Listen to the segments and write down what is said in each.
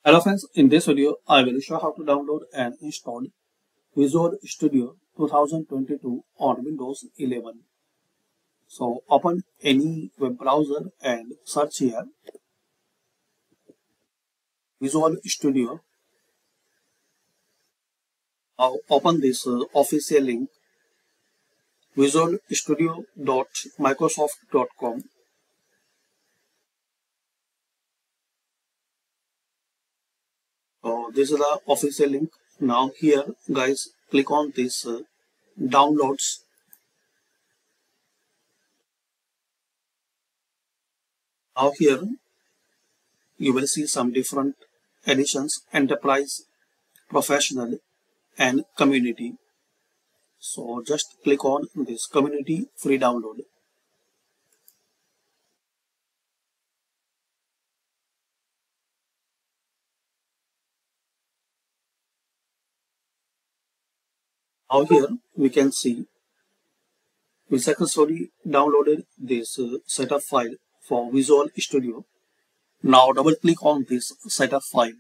Hello friends, in this video I will show how to download and install Visual Studio 2022 on Windows 11. So open any web browser and search here Visual Studio. Now open this official link visualstudio.microsoft.com. So this is the official link. Now here guys, click on this downloads. Now here you will see some different editions: enterprise, professional and community. So just click on this community free download. Now here we can see we successfully downloaded this setup file for Visual Studio. Now double click on this setup file.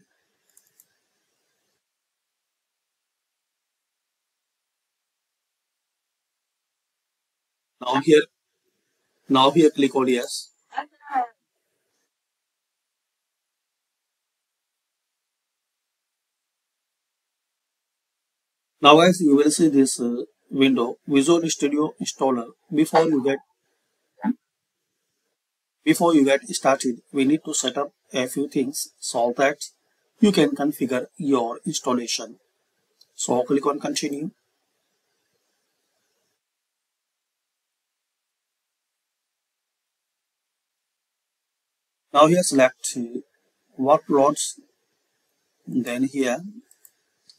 Now here click on yes. Now guys, you will see this window Visual Studio installer. Before you get started, we need to set up a few things so that you can configure your installation. So click on continue. Now here select workloads. Then here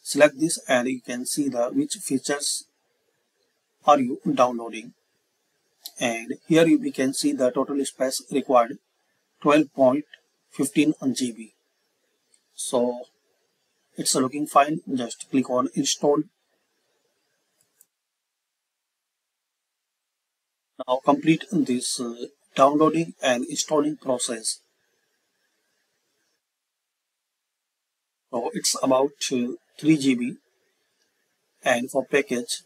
select this and you can see the which features are you downloading. And here we can see the total space required 12.15 GB. So it's looking fine. Just click on install. Now complete this downloading and installing process. So it's about 3 GB and for package.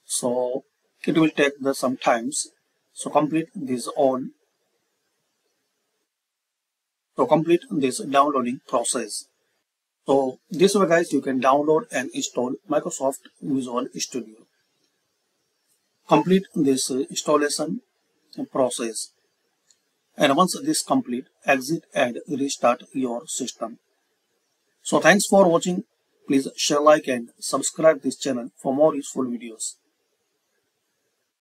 So it will take some times. So complete this downloading process. So this way guys, you can download and install Microsoft Visual Studio. Complete this installation process. And once this complete, exit and restart your system. So thanks for watching. Please share, like and subscribe this channel for more useful videos.